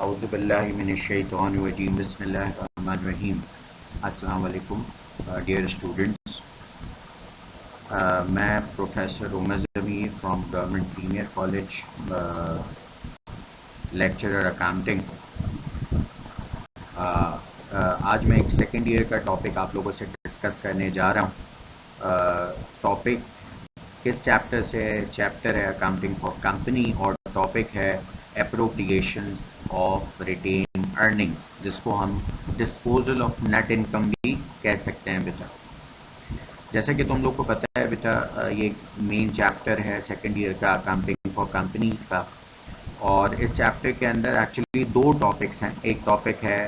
औज़ुबिल्लाहिमिनश्शैतानिर्रजीम बिस्मिल्लाहिर्रहमानिर्रहीम। अस्सलाम वालेकुम डियर स्टूडेंट्स। मैं professor Umar Zameer from government premier college, lecturer accounting. आज मैं एक सेकेंड ईयर का टॉपिक आप लोगों से डिस्कस करने जा रहा हूँ। टॉपिक किस चैप्टर से? चैप्टर है अकाउंटिंग फॉर कंपनी और टॉपिक है एप्रोप्रिएशन ऑफ रिटेन अर्निंग्स, जिसको हम डिस्पोजल ऑफ नेट इनकम भी कह सकते हैं बेटा। जैसा कि तुम लोग को पता है बेटा, ये मेन चैप्टर है सेकेंड ईयर का अकाउंटिंग फॉर कंपनीज का, और इस चैप्टर के अंदर एक्चुअली दो टॉपिक्स हैं। एक टॉपिक है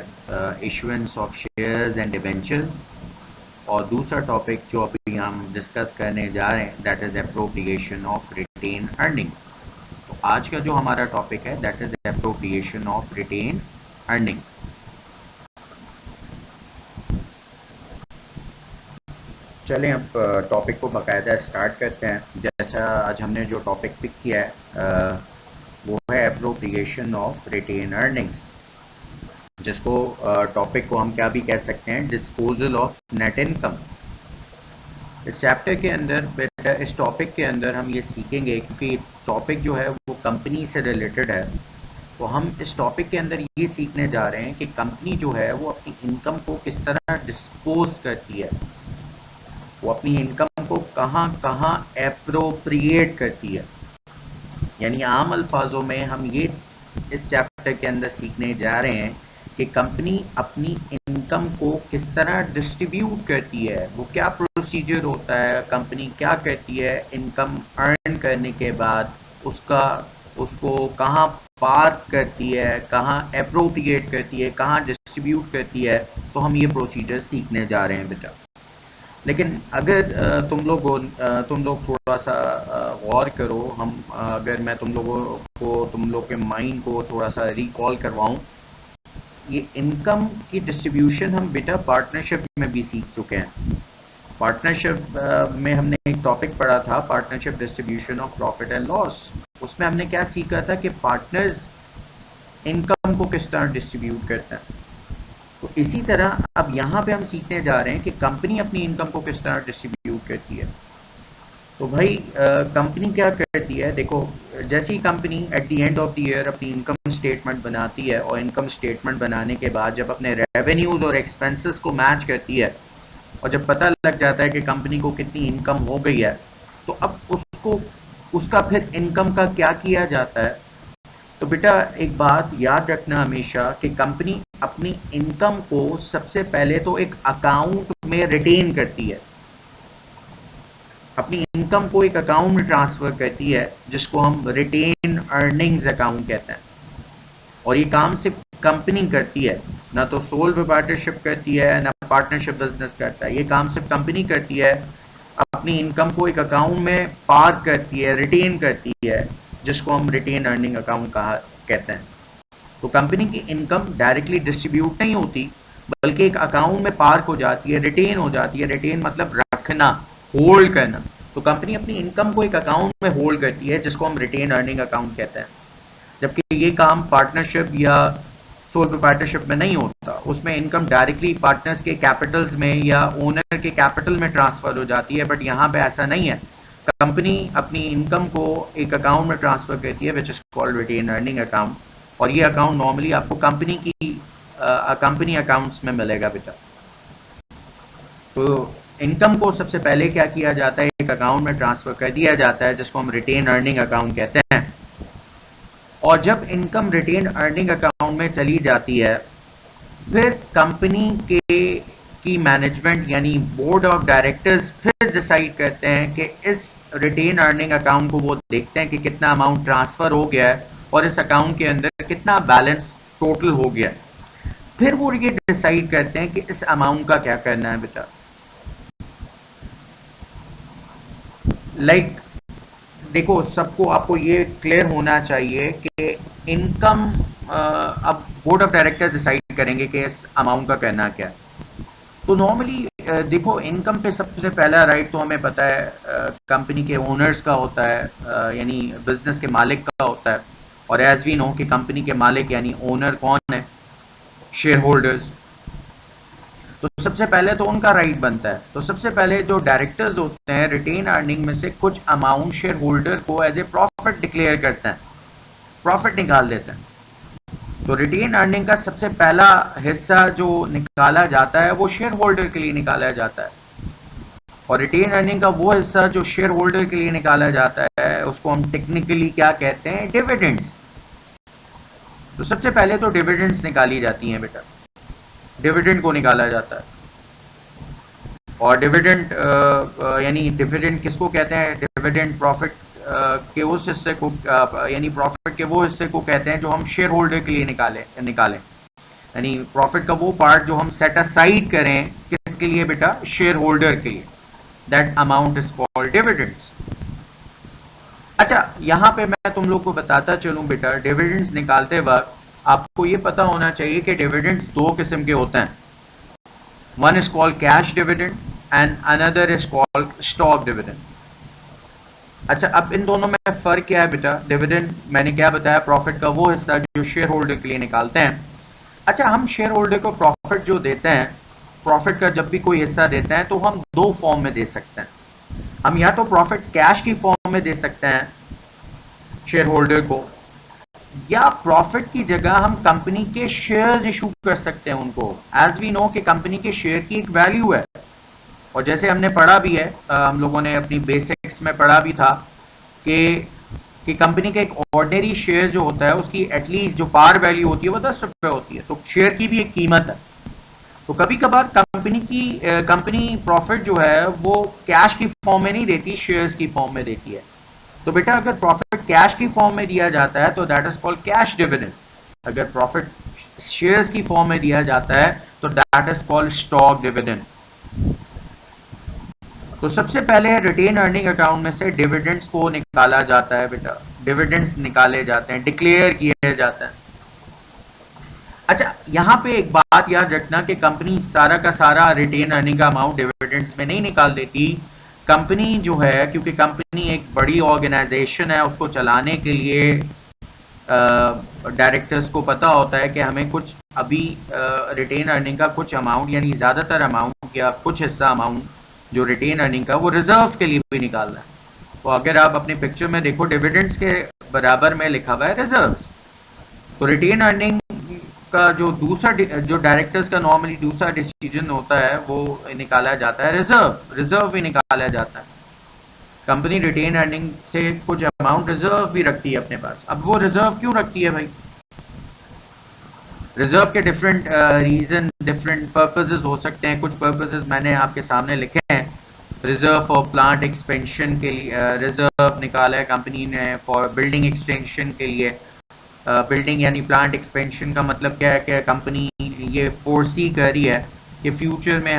issuance of shares and debentures, और दूसरा टॉपिक जो अभी हम डिस्कस करने जा रहे हैं that is appropriation of retained earnings. तो आज का जो हमारा टॉपिक है that is appropriation of retained earning. चलें अब टॉपिक को बाकायदा स्टार्ट करते हैं। जैसा आज हमने जो टॉपिक पिक किया है वो है एप्रोप्रिएशन ऑफ रिटेन अर्निंग्स, जिसको टॉपिक को हम क्या भी कह सकते हैं, डिस्पोजल ऑफ नेट इनकम। इस चैप्टर के अंदर बेटा, इस टॉपिक के अंदर हम ये सीखेंगे, क्योंकि टॉपिक जो है वो कंपनी से रिलेटेड है, तो हम इस टॉपिक के अंदर ये सीखने जा रहे हैं कि कंपनी जो है वो अपनी इनकम को किस तरह डिस्पोज करती है, वो अपनी इनकम को कहाँ कहाँ एप्रोप्रिएट करती है। यानी आम अल्फाजों में हम ये इस चैप्टर के अंदर सीखने जा रहे हैं कि कंपनी अपनी इनकम को किस तरह डिस्ट्रीब्यूट करती है, वो क्या प्रोसीजर होता है, कंपनी क्या करती है इनकम अर्न करने के बाद, उसको कहाँ पार्क करती है, कहाँ एप्रोप्रिएट करती है, कहाँ डिस्ट्रीब्यूट करती है। तो हम ये प्रोसीजर सीखने जा रहे हैं बेटा। लेकिन अगर तुम लोग थोड़ा सा गौर करो, अगर मैं तुम लोग के माइंड को थोड़ा सा रिकॉल करवाऊं, ये इनकम की डिस्ट्रीब्यूशन हम बेटा पार्टनरशिप में भी सीख चुके हैं। पार्टनरशिप में हमने एक टॉपिक पढ़ा था, partnership distribution of profit and loss. उसमें हमने क्या सीखा था कि पार्टनर्स इनकम को किस तरह डिस्ट्रीब्यूट करते हैं। तो इसी तरह अब यहाँ पे हम सीखने जा रहे हैं कि कंपनी अपनी इनकम को किस तरह डिस्ट्रीब्यूट करती है। तो भाई कंपनी क्या करती है, देखो, जैसी company at the end of the year अपनी इनकम स्टेटमेंट बनाती है, और इनकम स्टेटमेंट बनाने के बाद जब अपने रेवेन्यूज और एक्सपेंसेस को मैच करती है, और जब पता लग जाता है कि कंपनी को कितनी इनकम हो गई है, तो अब उसका फिर इनकम का क्या किया जाता है। तो बेटा एक बात याद रखना हमेशा कि कंपनी अपनी इनकम को सबसे पहले तो एक अकाउंट में रिटेन करती है, अपनी इनकम को एक अकाउंट में ट्रांसफर करती है, जिसको हम रिटेन अर्निंग्स अकाउंट कहते हैं। और ये काम सिर्फ कंपनी करती है, ना तो सोल प्रोप्राइटरशिप करती है, ना पार्टनरशिप बिजनेस करता है। ये काम सिर्फ कंपनी करती है, अपनी इनकम को एक अकाउंट में पार्क करती है, रिटेन करती है, जिसको हम रिटेन अर्निंग अकाउंट कहते हैं। तो कंपनी की इनकम डायरेक्टली डिस्ट्रीब्यूट नहीं होती, बल्कि एक अकाउंट में पार्क हो जाती है, रिटेन हो जाती है। रिटेन मतलब रखना, होल्ड करना। तो कंपनी अपनी इनकम को एक अकाउंट में होल्ड करती है, जिसको हम रिटेन अर्निंग अकाउंट कहते हैं। जबकि ये काम पार्टनरशिप या सोल प्रोप्राइटरशिप में नहीं होता, उसमें इनकम डायरेक्टली पार्टनर्स के कैपिटल्स में या ओनर के कैपिटल में ट्रांसफर हो जाती है। बट यहाँ पे ऐसा नहीं है, कंपनी अपनी इनकम को एक अकाउंट में ट्रांसफर करती है, which is called retained earning account. और ये अकाउंट नॉर्मली आपको कंपनी अकाउंट्स में मिलेगा बेटा। तो इनकम को सबसे पहले क्या किया जाता है, एक अकाउंट में ट्रांसफर कर दिया जाता है, जिसको हम रिटेन अर्निंग अकाउंट कहते हैं। और जब इनकम रिटेन अर्निंग अकाउंट में चली जाती है, फिर कंपनी की मैनेजमेंट यानी बोर्ड ऑफ डायरेक्टर्स फिर डिसाइड करते हैं कि इस रिटेन अर्निंग अकाउंट को वो देखते हैं कि कितना अमाउंट ट्रांसफर हो गया है और इस अकाउंट के अंदर कितना बैलेंस टोटल हो गया है। फिर वो ये डिसाइड करते हैं कि इस अमाउंट का क्या करना है बेटा। लाइक देखो, सबको आपको ये क्लियर होना चाहिए कि इनकम अब बोर्ड ऑफ डायरेक्टर्स डिसाइड करेंगे कि इस अमाउंट का करना क्या है। तो नॉर्मली देखो, इनकम पे सबसे पहला राइट तो हमें पता है कंपनी के ओनर्स का होता है, यानी बिजनेस के मालिक का होता है। और एज वी नो कि कंपनी के मालिक यानी ओनर कौन है, शेयर होल्डर्स। तो सबसे पहले तो उनका राइट बनता है। तो सबसे पहले जो डायरेक्टर्स होते हैं रिटेन अर्निंग में से कुछ अमाउंट शेयर होल्डर को एज ए प्रॉफिट डिक्लेयर करते हैं, प्रॉफिट निकाल देते हैं। तो रिटेन अर्निंग का सबसे पहला हिस्सा जो निकाला जाता है वो शेयर होल्डर के लिए निकाला जाता है। और रिटेन अर्निंग का वो हिस्सा जो शेयर होल्डर के लिए निकाला जाता है उसको हम टेक्निकली क्या कहते हैं, डिविडेंड्स। तो सबसे पहले तो डिविडेंड्स निकाली जाती हैं बेटा, डिविडेंड को निकाला जाता है। और डिविडेंड यानी डिविडेंड किसको कहते हैं, डिविडेंड प्रॉफिट के उस हिस्से को यानी प्रॉफिट के वो हिस्से को कहते हैं जो हम शेयर होल्डर के लिए निकालें। यानी प्रॉफिट का वो पार्ट जो हम सेट असाइड करें किसके लिए बेटा, शेयर होल्डर के लिए, that amount is called dividends. अच्छा, यहां पे मैं तुम लोग को बताता चलूं बेटा, डिविडेंड्स निकालते वक्त आपको ये पता होना चाहिए कि डिविडेंड्स दो किस्म के होते हैं। One is called cash dividend and another is called stock dividend. अच्छा, अब इन दोनों में फर्क क्या है बेटा? डिविडेंड मैंने क्या बताया, प्रॉफिट का वो हिस्सा जो शेयर होल्डर के लिए निकालते हैं। अच्छा, हम शेयर होल्डर को प्रॉफिट जो देते हैं, प्रॉफिट का जब भी कोई हिस्सा देते हैं तो हम दो फॉर्म में दे सकते हैं। हम या तो प्रॉफिट कैश की फॉर्म में दे सकते हैं शेयर होल्डर को, या प्रॉफिट की जगह हम कंपनी के शेयर्स इशू कर सकते हैं उनको। एज वी नो कि कंपनी के शेयर की एक वैल्यू है, और जैसे हमने पढ़ा भी है, हम लोगों ने अपनी बेसिक्स में पढ़ा भी था कि कंपनी का एक ऑर्डिनरी शेयर जो होता है उसकी एटलीस्ट जो पार वैल्यू होती है वो 10 रुपये होती है। तो शेयर की भी एक कीमत है। तो कभी कभार कंपनी प्रॉफिट जो है वो कैश की फॉर्म में नहीं देती, शेयर्स की फॉर्म में देती है। तो बेटा अगर प्रॉफिट कैश की फॉर्म में दिया जाता है तो that is called cash dividend. अगर प्रॉफिट शेयर्स की फॉर्म में दिया जाता है तो that is called stock dividend. तो सबसे पहले रिटेन अर्निंग अकाउंट में से डिविडेंड्स को निकाला जाता है बेटा, डिविडेंड्स निकाले जाते हैं, डिक्लेयर किए जाते हैं। अच्छा, यहां पे एक बात याद रखना कि कंपनी सारा का सारा रिटेन अर्निंग का अमाउंट डिविडेंड्स में नहीं निकाल देती। कंपनी जो है, क्योंकि कंपनी एक बड़ी ऑर्गेनाइजेशन है, उसको चलाने के लिए डायरेक्टर्स को पता होता है कि हमें कुछ अभी रिटेन अर्निंग का कुछ अमाउंट यानी ज़्यादातर अमाउंट या कुछ हिस्सा अमाउंट जो रिटेन अर्निंग का वो रिजर्व्स के लिए भी निकालना है। तो अगर आप अपनी पिक्चर में देखो, डिविडेंड्स के बराबर में लिखा हुआ है रिजर्व्स। तो रिटेन अर्निंग का जो डायरेक्टर्स का नॉर्मली दूसरा डिसीजन होता है वो निकाला जाता है रिजर्व भी निकाला जाता है। कंपनी रिटेन अर्निंग से कुछ अमाउंट रिजर्व भी रखती है अपने पास। अब वो रिजर्व क्यों रखती है भाई? रिजर्व के डिफरेंट रीजन, डिफरेंट पर्पसेस हो सकते हैं। कुछ पर्पसेस मैंने आपके सामने लिखे हैं। रिजर्व फॉर प्लांट एक्सपेंशन के लिए रिजर्व निकाला है कंपनी ने, फॉर बिल्डिंग एक्सटेंशन के लिए। बिल्डिंग यानी प्लांट एक्सपेंशन का मतलब क्या है कि कंपनी ये फोर्सी कर रही है कि फ्यूचर में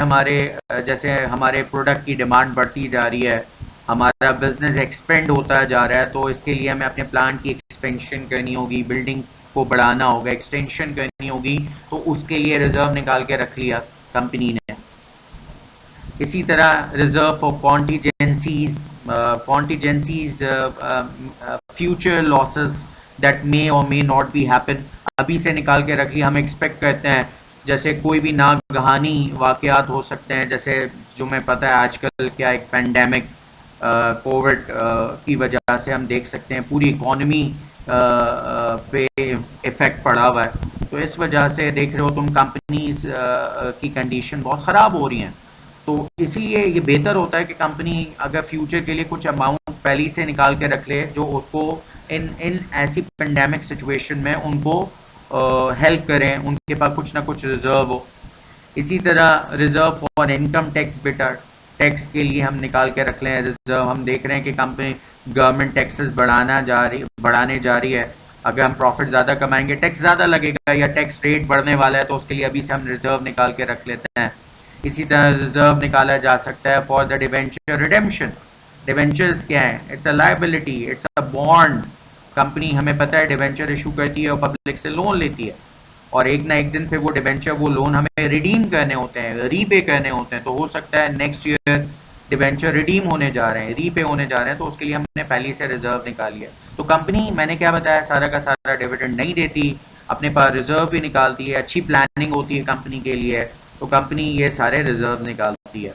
जैसे हमारे प्रोडक्ट की डिमांड बढ़ती जा रही है, हमारा बिजनेस एक्सपेंड होता जा रहा है, तो इसके लिए हमें अपने प्लांट की एक्सपेंशन करनी होगी, बिल्डिंग को बढ़ाना होगा, एक्सटेंशन करनी होगी। तो उसके लिए रिजर्व निकाल के रख लिया कंपनी ने। इसी तरह reserve for contingencies, future losses that may or may not be happen, अभी से निकाल के रख लिया। हम एक्सपेक्ट करते हैं जैसे कोई भी नागहानी वाकयात हो सकते हैं, जैसे जो मैं पता है आजकल क्या एक पैंडेमिक कोविड की वजह से हम देख सकते हैं पूरी इकॉनमी पे इफेक्ट पड़ा हुआ है। तो इस वजह से देख रहे हो तुम कंपनीज की कंडीशन बहुत ख़राब हो रही हैं। तो इसलिए ये बेहतर होता है कि कंपनी अगर फ्यूचर के लिए कुछ अमाउंट पहले से निकाल के रख ले जो उसको इन ऐसी पेंडेमिक सिचुएशन में उनको हेल्प करें, उनके पास कुछ ना कुछ रिजर्व हो। इसी तरह रिजर्व फॉर इनकम टैक्स बेटा, टैक्स के लिए हम निकाल के रख लें रिजर्व। हम देख रहे हैं कि कंपनी गवर्नमेंट टैक्सेस बढ़ाने जा रही है। अगर हम प्रॉफिट ज़्यादा कमाएंगे टैक्स ज़्यादा लगेगा, या टैक्स रेट बढ़ने वाला है, तो उसके लिए अभी से हम रिजर्व निकाल के रख लेते हैं। इसी तरह रिजर्व निकाला जा सकता है for the debenture redemption. Debentures क्या है? It's a liability, it's a bond. Company हमें पता है डिवेंचर इशू करती है और पब्लिक से लोन लेती है, और एक ना एक दिन फिर वो लोन हमें रिडीम करने होते हैं, रीपे करने होते हैं। तो हो सकता है नेक्स्ट ईयर डिबेंचर रिडीम होने जा रहे हैं, रीपे होने जा रहे हैं, तो उसके लिए हमने पहले से रिजर्व निकाल लिया। तो कंपनी, मैंने क्या बताया, सारा का सारा डिविडेंड नहीं देती, अपने पास रिजर्व भी निकालती है, अच्छी प्लानिंग होती है कंपनी के लिए, तो कंपनी ये सारे रिजर्व निकालती है।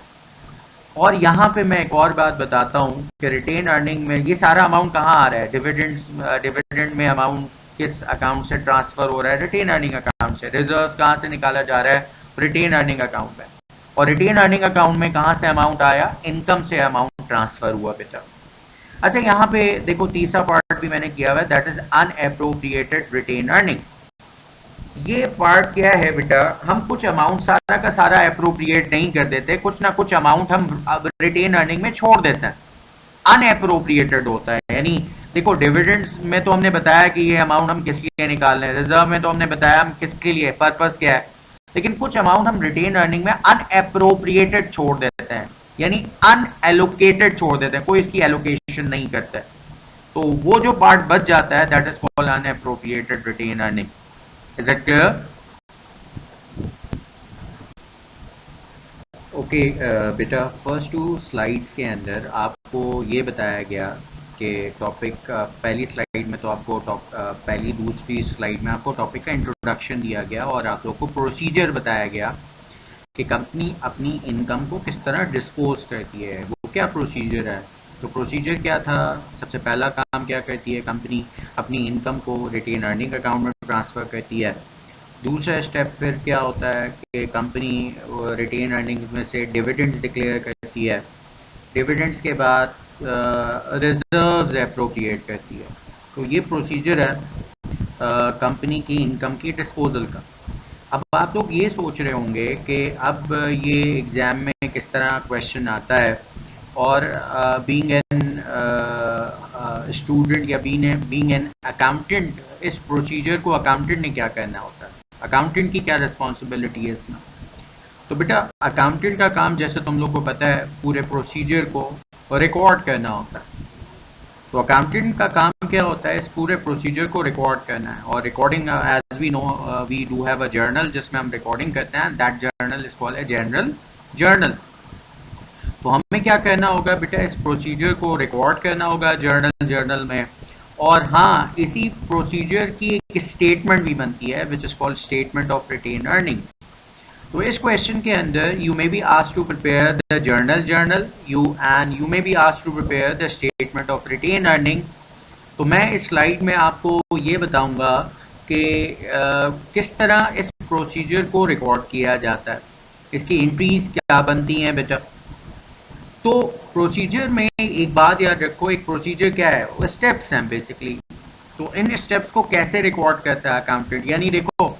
और यहाँ पे मैं एक और बात बताता हूँ कि रिटेन अर्निंग में ये सारा अमाउंट कहाँ आ रहा है, डिविडेंड में अमाउंट किस अकाउंट से ट्रांसफर हो रहा है, रिटेन अर्निंग अकाउंट से। रिजर्व कहाँ से निकाला जा रहा है, रिटेन अर्निंग अकाउंट में। और रिटेन अर्निंग अकाउंट में कहाँ से अमाउंट आया, इनकम से अमाउंट ट्रांसफर हुआ बेटा। अच्छा, यहाँ पे देखो तीसरा पार्ट भी मैंने किया हुआ है, दैट इज अनएप्रोप्रिएटेड रिटेन अर्निंग। ये पार्ट क्या है बेटा, हम कुछ अमाउंट सारा का सारा अप्रोप्रिएट नहीं कर देते, कुछ ना कुछ अमाउंट हम अब रिटेन अर्निंग में छोड़ देते हैं, अनएप्रोप्रिएटेड होता है। यानी देखो डिविडेंड्स में तो हमने बताया कि ये अमाउंट हम किसके लिए निकाल रहे हैं, रिजर्व में तो हमने बताया हम किसके लिए, पर्पस क्या है, लेकिन कुछ अमाउंट हम रिटेन अर्निंग में अनएप्रोप्रिएटेड छोड़ देते हैं, यानी अनएलोकेटेड छोड़ देते हैं, कोई इसकी एलोकेशन नहीं करता है। तो वो जो पार्ट बच जाता है that is called unappropriated retained earning. Is it clear? Okay बेटा, फर्स्ट 2 स्लाइड्स के अंदर आपको ये बताया गया कि टॉपिक, पहली स्लाइड में तो आपको पहली दूसरी स्लाइड में आपको टॉपिक का इंट्रोडक्शन दिया गया और आप लोग को प्रोसीजर बताया गया कि कंपनी अपनी इनकम को किस तरह डिस्पोज करती है, वो क्या प्रोसीजर है। तो प्रोसीजर क्या था, सबसे पहला काम क्या करती है कंपनी, अपनी इनकम को रिटेन अर्निंग अकाउंट में ट्रांसफ़र करती है। दूसरा स्टेप फिर क्या होता है कि कंपनी रिटेन अर्निंग में से डिविडेंड्स डिक्लेयर करती है, डिविडेंड्स के बाद रिजर्व्स एप्रोप्रिएट करती है। तो ये प्रोसीजर है कंपनी की इनकम की डिस्पोजल का। अब आप लोग ये सोच रहे होंगे कि अब ये एग्ज़ाम में किस तरह क्वेश्चन आता है, और बीइंग एन स्टूडेंट या बीइंग एन अकाउंटेंट, इस प्रोसीजर को अकाउंटेंट ने क्या करना होता है, अकाउंटेंट की क्या रिस्पॉन्सिबिलिटी है इसमें। तो बेटा अकाउंटेंट का काम, जैसे तुम लोग को पता है, पूरे प्रोसीजर को रिकॉर्ड करना होता है। तो अकाउंटेंट का काम क्या होता है, इस पूरे प्रोसीजर को रिकॉर्ड करना है। और recording, as we know, we do have a journal जिसमें हम रिकॉर्डिंग करते हैं, that journal is called a general journal. तो हमें क्या करना होगा बेटा, इस प्रोसीजर को रिकॉर्ड करना होगा जर्नल में। और हाँ, इसी प्रोसीजर की एक स्टेटमेंट भी बनती है which is called statement of retained earning. तो इस क्वेश्चन के अंदर you may be asked to prepare the journal you may be asked to prepare the statement of retained earning. तो मैं इस स्लाइड में आपको ये बताऊंगा कि किस तरह इस प्रोसीजर को रिकॉर्ड किया जाता है, इसकी एंट्रीज क्या बनती हैं बेटा। तो प्रोसीजर में एक बात याद रखो, एक प्रोसीजर क्या है, वो स्टेप्स हैं बेसिकली। तो इन स्टेप्स को कैसे रिकॉर्ड करता है अकाउंटेंट, यानी देखो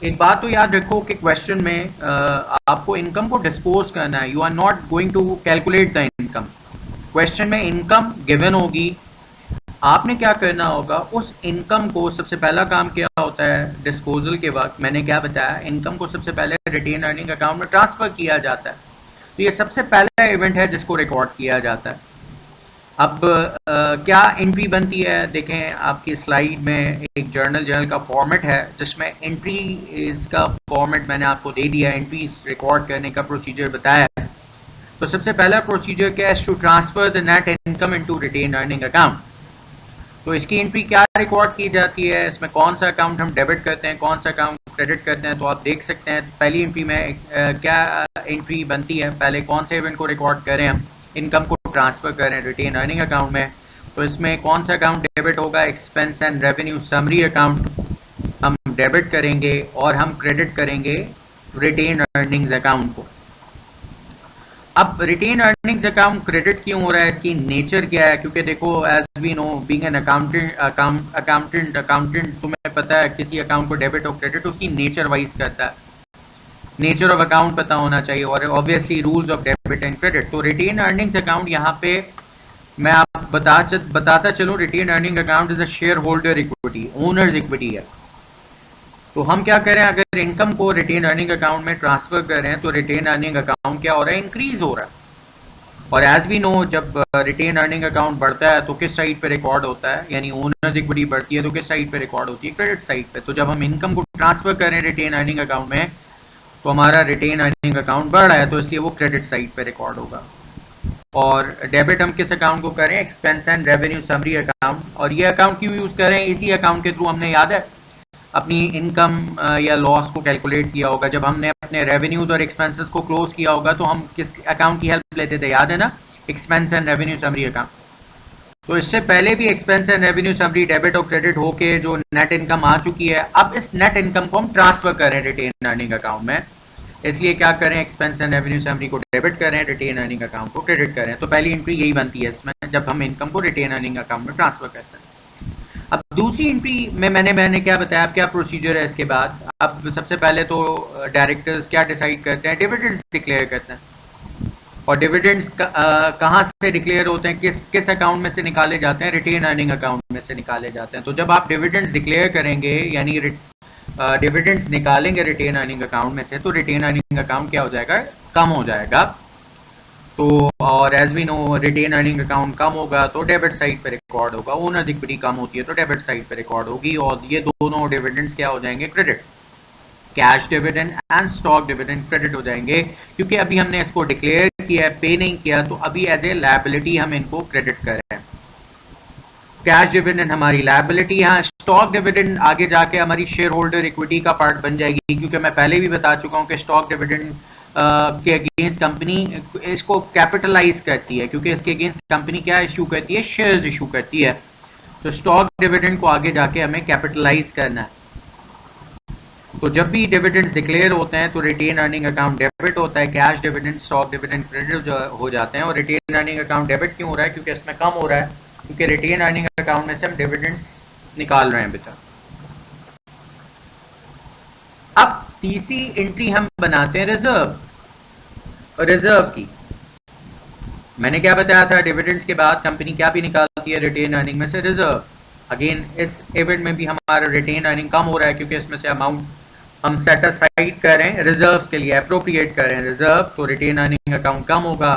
एक बात तो याद रखो कि क्वेश्चन में आपको इनकम को डिस्पोज करना है, you are not going to calculate the income. Question में इनकम गिवन होगी, आपने क्या करना होगा, उस इनकम को, सबसे पहला काम क्या होता है डिस्पोजल के वक्त, मैंने क्या बताया, इनकम को सबसे पहले रिटेन अर्निंग अकाउंट में ट्रांसफर किया जाता है। तो ये सबसे पहला इवेंट है जिसको रिकॉर्ड किया जाता है। अब क्या एंट्री बनती है, देखें आपकी स्लाइड में एक जर्नल का फॉर्मेट है जिसमें एंट्री इसका फॉर्मेट मैंने आपको दे दिया, एंट्रीज रिकॉर्ड करने का प्रोसीजर बताया है। तो सबसे पहला प्रोसीजर क्या है, to transfer the net income into retained earning account. तो इसकी एंट्री क्या रिकॉर्ड की जाती है, इसमें कौन सा अकाउंट हम डेबिट करते हैं, कौन सा अकाउंट क्रेडिट करते हैं। तो आप देख सकते हैं पहली एंट्री में क्या एंट्री बनती है, पहले कौन से इवेंट को रिकॉर्ड करें, हम इनकम को ट्रांसफर करें रिटेन अर्निंग अकाउंट में। तो इसमें कौन सा अकाउंट डेबिट होगा, expense and revenue summary account हम डेबिट करेंगे, और हम क्रेडिट करेंगे रिटेन अर्निंग्स अकाउंट को। अब रिटेन अर्निंग्स अकाउंट क्रेडिट क्यों हो रहा है, इसकी नेचर क्या है, क्योंकि देखो as we know being an accountant तुम्हें पता है किसी अकाउंट को डेबिट और क्रेडिट उसकी नेचर वाइज करता है, नेचर ऑफ अकाउंट पता होना चाहिए, और obviously rules of debit and credit. तो रिटेन अर्निंग्स अकाउंट यहाँ पे मैं आप बताता चलूँ, retained earning account is a shareholder equity, owners equity है। तो हम क्या करें, अगर इनकम को रिटेन अर्निंग अकाउंट में ट्रांसफर कर रहे हैं तो रिटेन अर्निंग अकाउंट क्या हो रहा है, इंक्रीज हो रहा है। और एज वी नो जब रिटेन अर्निंग अकाउंट बढ़ता है तो किस साइड पे रिकॉर्ड होता है, यानी ओनर्स इक्विटी बढ़ती है तो किस साइड पे रिकॉर्ड होती है, क्रेडिट साइड पे। तो जब हम इनकम को ट्रांसफर कर रहे हैं रिटेन अर्निंग अकाउंट में तो हमारा रिटेन अर्निंग अकाउंट बढ़ रहा है, तो इसलिए वो क्रेडिट साइड पे रिकॉर्ड होगा। और डेबिट हम किस अकाउंट को करें, expense and revenue summary account. और ये अकाउंट क्यों यूज करें, इसी अकाउंट के थ्रू हमने याद है अपनी इनकम या लॉस को कैलकुलेट किया होगा। जब हमने अपने रेवेन्यूज और एक्सपेंसेस को क्लोज किया होगा तो हम किस अकाउंट की हेल्प लेते थे, याद है ना, expense and revenue summary account. तो इससे पहले भी expense and revenue summary debit और क्रेडिट होके जो नेट इनकम आ चुकी है, अब इस नेट इनकम को हम ट्रांसफर करें रिटेन अर्निंग अकाउंट में। इसलिए क्या करें, एक्सपेंस एंड रेवेन्यू समरी को डेबिट करें, रिटेन अर्निंग अकाउंट को क्रेडिट करें। तो पहली एंट्री यही बनती है इसमें, जब हम इनकम को रिटेन अर्निंग अकाउंट में ट्रांसफर करते हैं। अब दूसरी एंट्री में मैंने क्या बताया, क्या प्रोसीजर है इसके बाद। अब सबसे पहले तो डायरेक्टर्स क्या डिसाइड करते हैं, डिविडेंड्स डिक्लेयर करते हैं। और डिविडेंड्स कहाँ से डिक्लेयर होते हैं, किस अकाउंट में से निकाले जाते हैं, रिटेन अर्निंग अकाउंट में से निकाले जाते हैं। तो जब आप डिविडेंड्स डिक्लेयर करेंगे यानी डिविडेंड्स निकालेंगे रिटेन अर्निंग अकाउंट में से, तो रिटेन अर्निंग अकाउंट क्या हो जाएगा, कम हो जाएगा। तो और as we know retained earning account कम होगा तो डेबिट साइड पे रिकॉर्ड होगा, ओनर्स इक्विटी कम होती है तो डेबिट साइड पे रिकॉर्ड होगी। और ये दोनों डिविडेंड्स क्या हो जाएंगे, credit. Cash dividend and stock dividend credit हो जाएंगे, क्योंकि अभी हमने इसको डिक्लेयर किया है, पे नहीं किया, तो अभी एज ए लायबिलिटी हम इनको क्रेडिट कर रहे हैं। कैश डिविडेंड हमारी लायबिलिटी, यहाँ स्टॉक डिविडेंड आगे जाके हमारी शेयर होल्डर इक्विटी का पार्ट बन जाएगी, क्योंकि मैं पहले भी बता चुका हूँ कि स्टॉक डिविडेंड के अगेंस्ट कंपनी इसको कैपिटलाइज करती है, क्योंकि इसके अगेंस्ट कंपनी क्या इशू करती है, शेयर्स इशू करती है। तो स्टॉक डिविडेंड को आगे जाके हमें कैपिटलाइज करना है। तो जब भी डिविडेंड डिक्लेयर होते हैं तो रिटेन अर्निंग अकाउंट डेबिट होता है, cash dividend stock dividend credit हो जाते हैं। और रिटेन अर्निंग अकाउंट डेबिट क्यों हो रहा है, क्योंकि इसमें कम हो रहा है, क्योंकि रिटेन अर्निंग अकाउंट में से हम डिविडेंड्स निकाल रहे हैं बेटा। अब तीसरी एंट्री हम बनाते हैं रिजर्व की। मैंने क्या बताया था, डिविडेंड्स के बाद कंपनी क्या भी निकालती है रिटेन अर्निंग में से, रिजर्व। अगेन इस इवेंट में भी हमारा रिटेन अर्निंग कम हो रहा है, क्योंकि इसमें से अमाउंट हम सेट असाइड करें रिजर्व के लिए, अप्रोप्रिएट करें रिजर्व, तो रिटेन अर्निंग अकाउंट कम होगा,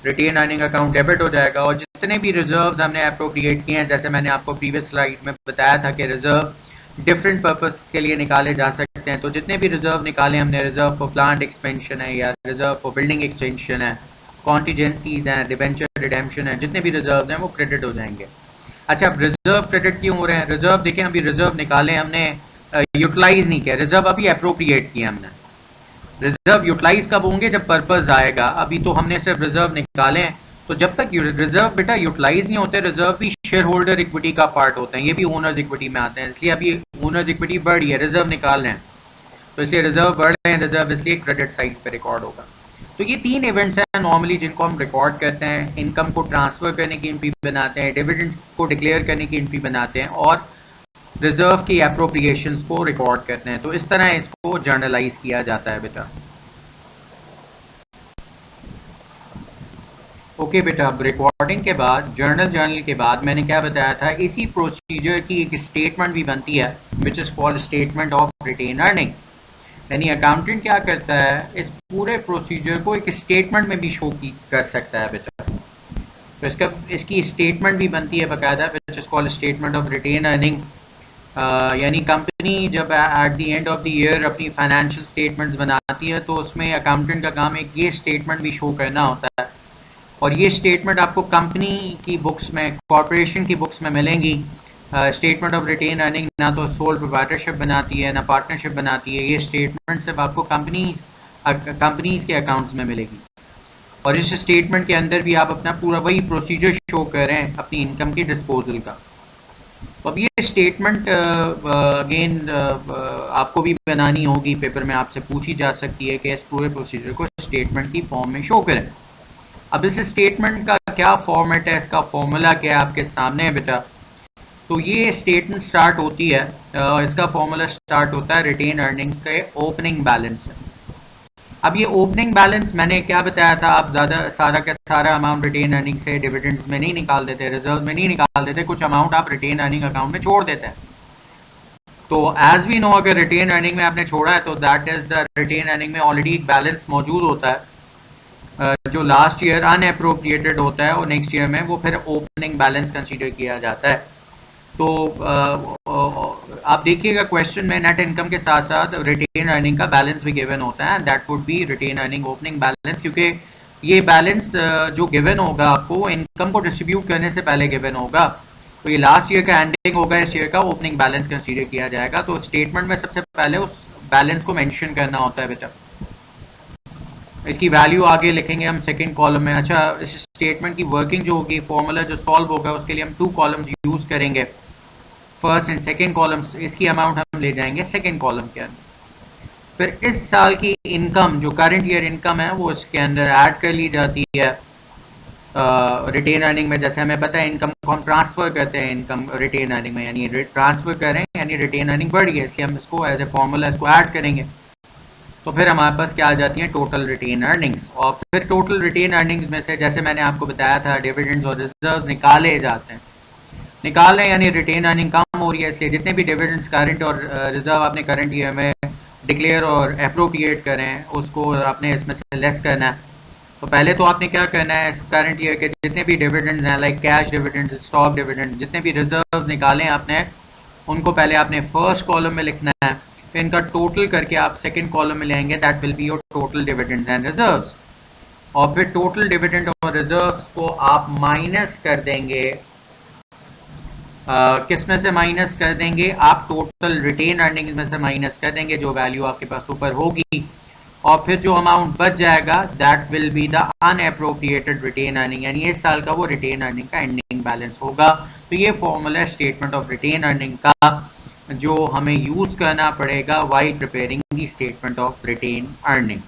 रिटेन अर्निंग अकाउंट डेबिट हो जाएगा। और जितने भी रिजर्व हमने अप्रोप्रिएट किए हैं, जैसे मैंने आपको प्रीवियस स्लाइड में बताया था कि रिजर्व डिफरेंट पर्पस के लिए निकाले जा सकते हैं। तो जितने भी रिजर्व निकाले हमने, रिजर्व फॉर प्लांट एक्सपेंशन है या रिजर्व फॉर बिल्डिंग एक्सटेंशन है, कॉन्टीजेंसीज हैं, डिबेंचर रिडेम्पशन है, जितने भी रिजर्व हैं वो क्रेडिट हो जाएंगे। अच्छा, अब रिजर्व क्रेडिट क्यों हो रहे हैं, रिजर्व देखें अभी रिजर्व निकाले हमने, यूटिलाइज नहीं किया, रिजर्व अभी अप्रोप्रिएट किया हमने। रिजर्व यूटिलाइज कब होंगे, जब पर्पस आएगा। अभी तो हमने सिर्फ रिजर्व निकाले हैं, तो जब तक रिजर्व बेटा यूटिलाइज नहीं होते, रिजर्व भी शेयर होल्डर इक्विटी का पार्ट होते हैं, ये भी ओनर्स इक्विटी में आते हैं। इसलिए अभी ओनर्स इक्विटी बढ़ रही है, रिजर्व निकाल रहे हैं, तो इसलिए रिजर्व बढ़ रहे हैं, रिजर्व इसलिए क्रेडिट साइड पे रिकॉर्ड होगा। तो ये तीन इवेंट्स हैं नॉर्मली जिनको हम रिकॉर्ड करते हैं। इनकम को ट्रांसफर करने की एंट्री बनाते हैं, डिविडेंड को डिक्लेयर करने की एंट्री बनाते हैं, और रिजर्व की एप्रोप्रिएशंस को रिकॉर्ड करते हैं। तो इस तरह इसको जर्नलाइज किया जाता है बेटा। ओके बेटा, अब रिकॉर्डिंग के बाद जर्नल के बाद मैंने क्या बताया था, इसी प्रोसीजर की एक स्टेटमेंट भी बनती है which is called statement of retained earning. यानी अकाउंटेंट क्या करता है, इस पूरे प्रोसीजर को एक स्टेटमेंट में भी शो कर सकता है बेटा। तो इसकी स्टेटमेंट भी बनती है बाकायदा, which is called statement of retained earning. यानी कंपनी जब at the end of the year अपनी फाइनेंशियल स्टेटमेंट्स बनाती है, तो उसमें अकाउंटेंट का काम एक ये स्टेटमेंट भी शो करना होता है। और ये स्टेटमेंट आपको कंपनी की बुक्स में, कॉर्पोरेशन की बुक्स में मिलेंगी। स्टेटमेंट ऑफ रिटेन अर्निंग ना तो सोल प्रोप्राइटरशिप बनाती है ना पार्टनरशिप बनाती है, ये स्टेटमेंट सिर्फ आपको कंपनीज के अकाउंट्स में मिलेगी। और इस स्टेटमेंट के अंदर भी आप अपना पूरा वही प्रोसीजर शो कर रहे हैं अपनी इनकम की डिस्पोजल का। तो अब ये स्टेटमेंट अगेन आपको भी बनानी होगी, पेपर में आपसे पूछी जा सकती है कि इस पूरे प्रोसीजर को स्टेटमेंट की फॉर्म में शो करें। अब इस स्टेटमेंट का क्या फॉर्मेट है, इसका फॉर्मूला क्या है आपके सामने है बेटा। तो ये स्टेटमेंट स्टार्ट होती है, इसका फॉर्मूला स्टार्ट होता है रिटेन अर्निंग्स के ओपनिंग बैलेंस से। अब ये ओपनिंग बैलेंस मैंने क्या बताया था, आप ज़्यादा सारा का सारा अमाउंट रिटेन अर्निंग से डिविडेंड्स में नहीं निकाल देते, रिजर्व में नहीं निकाल देते, कुछ अमाउंट आप रिटेन अर्निंग अकाउंट में छोड़ देते हैं। तो एज वी नो, अगर रिटेन अर्निंग में आपने छोड़ा है तो that is the retained earning में ऑलरेडी एक बैलेंस मौजूद होता है जो लास्ट ईयर अनएप्रोप्रिएटेड होता है, और नेक्स्ट ईयर में वो फिर ओपनिंग बैलेंस कंसीडर किया जाता है। तो आप देखिएगा क्वेश्चन में नेट इनकम के साथ साथ रिटेन अर्निंग का बैलेंस भी गिवन होता है, that would be retained earning opening balance, क्योंकि ये बैलेंस जो गिवन होगा आपको इनकम को डिस्ट्रीब्यूट करने से पहले गिवन होगा, तो ये लास्ट ईयर का एंडिंग होगा, इस ईयर का ओपनिंग बैलेंस कंसीडर किया जाएगा। तो स्टेटमेंट में सबसे पहले उस बैलेंस को मेंशन करना होता है बेटा। इसकी वैल्यू आगे लिखेंगे हम सेकंड कॉलम में। अच्छा, इस स्टेटमेंट की वर्किंग जो होगी, फॉर्मूला जो सॉल्व होगा, उसके लिए हम 2 कॉलम्स यूज करेंगे, फर्स्ट एंड सेकंड कॉलम्स। इसकी अमाउंट हम ले जाएंगे सेकंड कॉलम के अंदर। फिर इस साल की इनकम जो करंट ईयर इनकम है वो इसके अंदर ऐड कर ली जाती है रिटेन अर्निंग में। जैसे हमें पता है इनकम को हम ट्रांसफर करते हैं इनकम रिटेन अर्निंग में, यानी ट्रांसफर करें यानी रिटेन अर्निंग बढ़ गई, इसलिए हम इसको एज ए फॉर्मूला इसको ऐड करेंगे। तो फिर हमारे पास क्या आ जाती है, टोटल रिटेन अर्निंग्स। और फिर टोटल रिटेन अर्निंग्स में से जैसे मैंने आपको बताया था डिविडेंड्स और रिजर्व्स निकाले जाते हैं। निकालें यानी रिटेन अर्निंग कम हो रही है, इसलिए जितने भी डिविडेंड्स करंट और रिजर्व आपने करंट ईयर में डिक्लेयर और अप्रोप्रिएट करें उसको आपने इसमें से लेस करना है। तो पहले तो आपने क्या करना है, करंट ईयर के जितने भी डिविडेंड्स हैं like cash dividends, stock dividend, जितने भी रिजर्व्स निकालें आपने, उनको पहले आपने फर्स्ट कॉलम में लिखना है। फिर इनका टोटल करके आप सेकंड कॉलम में लेंगे, that will be your total dividends and reserves. और फिर टोटल डिविडेंड और रिजर्व्स को आप माइनस कर देंगे, किस में से माइनस कर देंगे, आप टोटल रिटेन अर्निंग्स में से माइनस कर देंगे, जो वैल्यू आपके पास ऊपर होगी। और फिर जो अमाउंट बच जाएगा that will be the unappropriated retained earning, यानी इस साल का वो रिटेन अर्निंग का एंडिंग बैलेंस होगा। तो ये formula statement of retained earning का जो हमें यूज करना पड़ेगा while preparing the statement of retained earning.